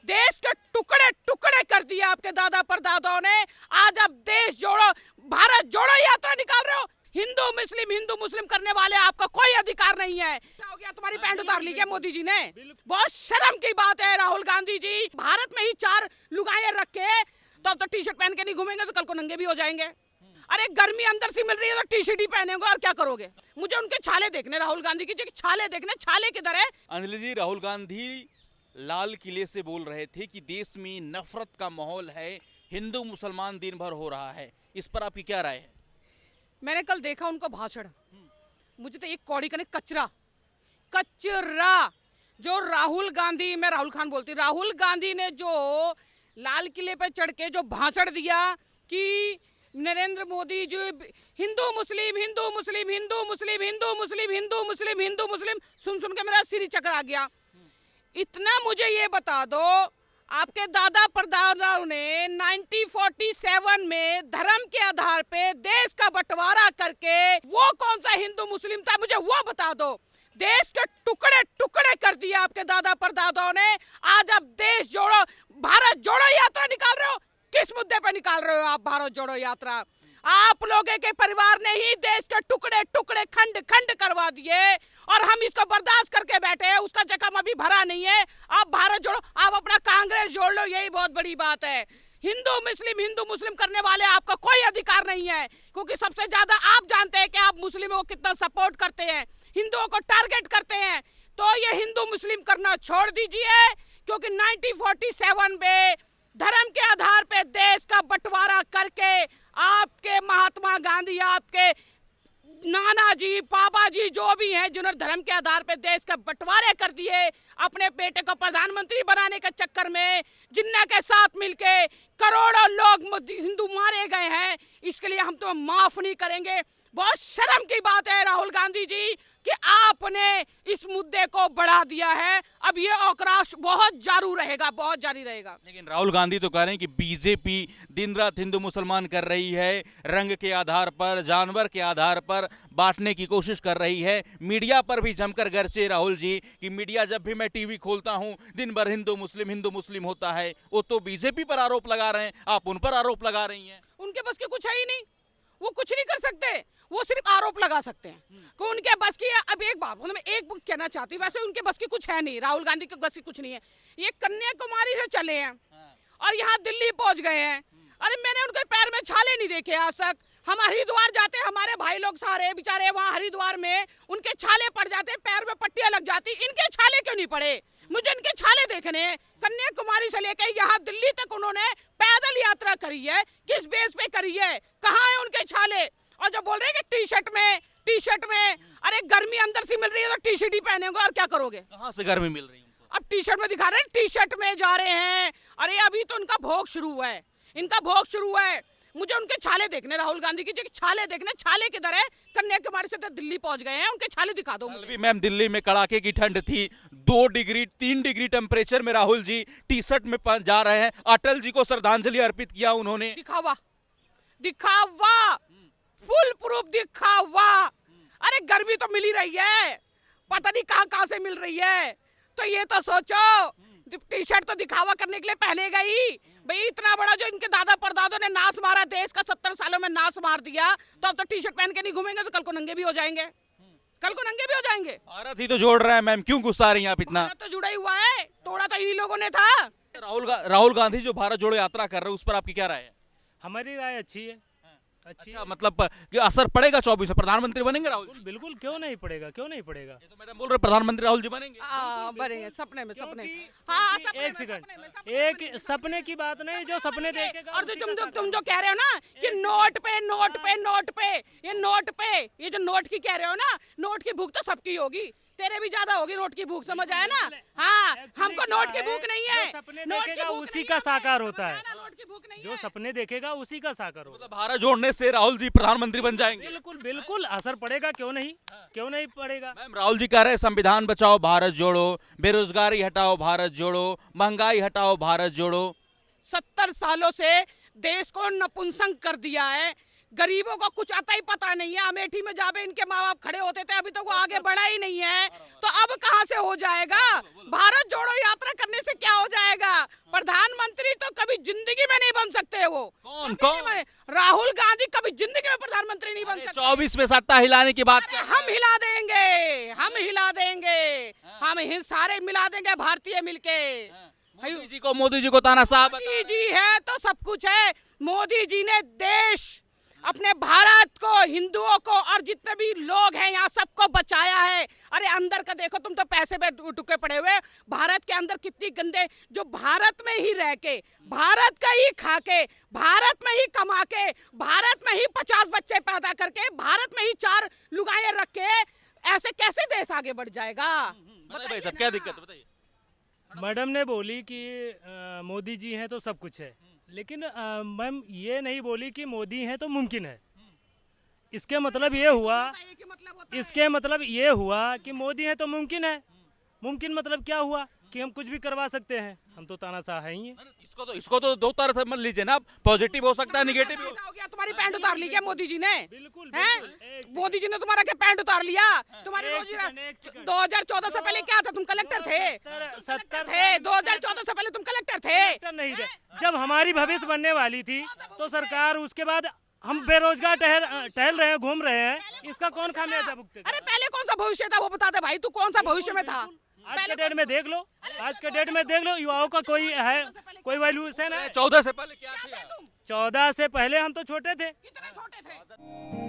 देश के टुकड़े टुकड़े कर दिए आपके दादा परदादाओं ने। आज आप देश जोड़ो भारत जोड़ो यात्रा निकाल रहे हो। हिंदू मुस्लिम करने वाले आपका कोई अधिकार नहीं है। हो गया तुम्हारी पैंट उतार ली क्या मोदी जी ने? बहुत शर्म की बात है राहुल गांधी जी। भारत में ही 4 लुगाइयां रख के तो टी शर्ट पहन के नहीं घूमेंगे तो कल को नंगे भी हो जाएंगे। अरे गर्मी अंदर से मिल रही है तो टी शर्ट ही पहनेंगे और क्या करोगे? मुझे उनके छाले देखने, राहुल गांधी की छाले देखने। छाले किधर है? अंजलि जी, राहुल गांधी लाल किले से बोल रहे थे कि देश में नफरत का माहौल है, हिंदू मुसलमान दिन भर हो रहा है। इस पर आपकी क्या राय है? मैंने कल देखा उनको भाषण, मुझे तो एक कौड़ी का कचरा जो राहुल गांधी, मैं राहुल खान बोलती, राहुल गांधी ने जो लाल किले पे चढ़ के जो भाषण दिया कि नरेंद्र मोदी जो हिंदू मुस्लिम हिंदू मुस्लिम हिंदू मुस्लिम हिंदू मुस्लिम हिंदू मुस्लिम हिंदू मुस्लिम, सुन के मेरा सिर चकरा गया। इतना मुझे ये बता दो, आपके दादा परदादाओं ने 1947 में धर्म के आधार पे देश का बंटवारा करके, वो कौन सा हिंदू मुस्लिम था मुझे वो बता दो। देश के टुकड़े टुकड़े कर दिए आपके दादा परदादाओं ने। आज आप देश जोड़ो भारत जोड़ो यात्रा निकाल रहे हो। किस मुद्दे पे निकाल रहे हो आप भारत जोड़ो यात्रा? आप लोगों के परिवार ने ही देश के टुकड़े टुकड़े खंड खंड करवा दिए और हम इसको बर्दाश्त करके बैठे हैं। उसका जख्म अभी भरा नहीं है। आप भारत जोड़ो, आप अपना कांग्रेस जोड़ लो, यही बहुत बड़ी बात है। हिंदू मुस्लिम करने वाले आपका कोई अधिकार नहीं है, क्योंकि सबसे ज्यादा आप जानते हैं कि आप मुस्लिमों को कितना सपोर्ट करते हैं, हिंदुओं को टारगेट करते हैं। तो ये हिंदू मुस्लिम करना छोड़ दीजिए, क्योंकि 1947 में धर्म के आधार पे देश का बंटवारा करके आपके महात्मा गांधी, आपके नाना जी, पापा जी जो भी हैं, जिन्होंने धर्म के आधार पे देश का बंटवारे कर दिए, अपने बेटे को प्रधानमंत्री बनाने के चक्कर में जिन्ना के साथ मिलके करोड़ों लोग हिंदू मारे गए हैं। इसके लिए हम तो माफ नहीं करेंगे। बहुत शर्म की बात है राहुल गांधी जी कि आपने इस मुद्दे को बढ़ा दिया है। अब ये आक्रोश बहुत जारी रहेगा। लेकिन राहुल गांधी तो कह रहे हैं कि बीजेपी दिन रात हिंदू मुसलमान कर रही है, रंग के आधार पर, जानवर के आधार पर बांटने की कोशिश कर रही है। मीडिया पर भी जमकर गरजे राहुल जी कि मीडिया जब भी मैं टीवी खोलता हूं दिन भर हिंदू मुस्लिम होता है। वो तो बीजेपी पर आरोप लगा रहे हैं, आप उन पर आरोप लगा रही हैं। उनके बस के कुछ है ही नहीं, वो कुछ नहीं कर सकते, वो सिर्फ आरोप लगा सकते हैं कि उनके बस की है। अब एक बात मैं एक बुक कहना चाहती हूँ, वैसे उनके बस की कुछ है नहीं, राहुल गांधी के बस की कुछ नहीं है। ये कन्याकुमारी से चले हैं और यहाँ दिल्ली पहुंच गए हैं। अरे मैंने उनके पैर में छाले नहीं देखे आज तक। हम हरिद्वार जाते हैं, हमारे भाई लोग सारे बेचारे वहाँ हरिद्वार में उनके छाले पड़ जाते, पैर में पट्टियां लग जाती, इनके छाले क्यों नहीं पड़े? मुझे इनके छाले देखने। कन्याकुमारी से लेकर यहाँ दिल्ली तक उन्होंने पैदल यात्रा करी है, किस बेस पे करी है? कहाँ है उनके छाले? और जो बोल रहे हैं कि टी शर्ट में, अरे गर्मी अंदर से मिल रही है तो टी शर्ट ही पहनेंगे और क्या करोगे? कहाँ से गर्मी मिल रही है? अब टी शर्ट में दिखा रहे हैं, टी शर्ट में जा रहे हैं। अरे अभी तो इनका भोग शुरू हुआ है, मुझे उनके छाले देखने, राहुल गांधी की छाले देखने। छाले किधर है? कन्याकुमारी से तो दिल्ली पहुंच गए हैं, उनके छाले दिखा दो। कल भी मैम दिल्ली में कड़ाके की ठंड थी, 2 डिग्री 3 डिग्री टेम्परेचर में राहुल जी टी शर्ट में जा रहे हैं। अटल जी को श्रद्धांजलि अर्पित किया उन्होंने। दिखावा फुल प्रूफ दिखावा। अरे गर्मी तो मिल ही रही है, पता नहीं कहां से मिल रही है। तो ये तो सोचो, टी शर्ट तो दिखावा करने के लिए पहनेगा ही भाई। इतना बड़ा जो इनके दादा परदादों ने नाश मारा, देश का 70 सालों में नाश मार दिया, तो अब तो टी शर्ट पहन के नहीं घूमेंगे तो कल को नंगे भी हो जाएंगे। भारत ही तो जोड़ रहा है मैम, क्यों गुस्सा रही हैं आप इतना? तो जुड़ा ही हुआ है, तोड़ा तो इन्हीं लोगों ने था। राहुल गांधी जो भारत जोड़ो यात्रा कर रहे हैं उस पर आपकी क्या राय है? हमारी राय अच्छी है। अच्छा, मतलब कि असर पड़ेगा 24 में प्रधानमंत्री बनेंगे राहुल? बिल्कुल, क्यों नहीं पड़ेगा? ये तो मैडम बोल रहे प्रधानमंत्री राहुल जी बनेंगे। बनेंगे सपने में। एक सेकंड, एक सपने की बात नहीं, जो सपने देखेगा। और तुम जो कह रहे हो ना कि नोट पे ये जो नोट की कह रहे हो ना, नोट की भूख तो सबकी होगी, तेरे भी ज्यादा होगी नोट की भूख, समझ आया ना? हाँ, हमको नोट की भूख नहीं है। सपने देखेगा उसी का साकार होता है, जो सपने देखेगा उसी का साकार होता है। मतलब भारत जोड़ने से राहुल जी प्रधानमंत्री बन जाएंगे? बिल्कुल असर पड़ेगा, क्यों नहीं पड़ेगा। मैम राहुल जी कह रहे हैं संविधान बचाओ भारत जोड़ो, बेरोजगारी हटाओ भारत जोड़ो, महंगाई हटाओ भारत जोड़ो। 70 सालों से देश को नपुंसक कर दिया है, गरीबों को कुछ आता ही पता नहीं है। अमेठी में जहाँ पे इनके माँ बाप खड़े होते थे, अभी तक वो आगे बढ़ा ही नहीं है, तो अब कहाँ से हो जाएगा? भारत जोड़ो यात्रा करने से क्या हो जाएगा? अब इसमें सत्ता हिलाने की बात कर हम हिला देंगे, हम हिला देंगे, हम सारे मिला देंगे भारतीय मिलके। मोदी जी को तानाशाह मोदी जी है तो सब कुछ है। मोदी जी ने देश, अपने भारत को, हिंदुओं को और जितने भी लोग हैं यहाँ सबको बचाया है। अरे अंदर का देखो, तुम तो पैसे पे टुके पड़े हुए। भारत के अंदर कितनी गंदे, जो भारत में ही रह के, भारत का ही खा के, भारत में ही कमा के, भारत में ही 50 बच्चे पैदा करके, भारत में ही 4 लुगाइयां रख के, ऐसे कैसे देश आगे बढ़ जाएगा? बताइए भाई साहब, क्या दिक्कत है बताइए। मैडम ने बोली कि मोदी जी हैं तो सब कुछ है, लेकिन मैम ये नहीं बोली कि मोदी हैं तो मुमकिन है। इसके मतलब ये हुआ, इसके मतलब ये हुआ कि मोदी हैं तो मुमकिन है। मुमकिन मतलब क्या हुआ कि हम कुछ भी करवा सकते हैं। हम तो तानाशाह हैं ही हैं। इसको तो दो तरह से मत लीजिए ना, पॉजिटिव हो सकता है, निगेटिव भी हो गया। तुम्हारी पैंट उतार ली क्या मोदी जी ने? बिल्कुल, हैं? मोदी जी ने तुम्हारा क्या पैंट उतार लिया? तुम्हारी एक रोजी सेकंड। 2014 से पहले क्या था? तुम कलेक्टर थे। 70 थे 2014 से पहले तुम कलेक्टर थे। नहीं थे। जब हमारी भविष्य बनने वाली थी तो सरकार, उसके बाद हम बेरोजगार टहल रहे हैं, घूम रहे हैं। इसका कौन खामियाजा भुगतेगा? अरे पहले कौन सा भविष्य था वो बता दे भाई, तू कौन सा भविष्य में था? आज के डेट में देख लो, आज के डेट में देख लो, युवाओं का कोई है, कोई वैल्यूएशन है? 14 से पहले क्या थे? 14 से पहले हम तो छोटे थे। कितने छोटे थे?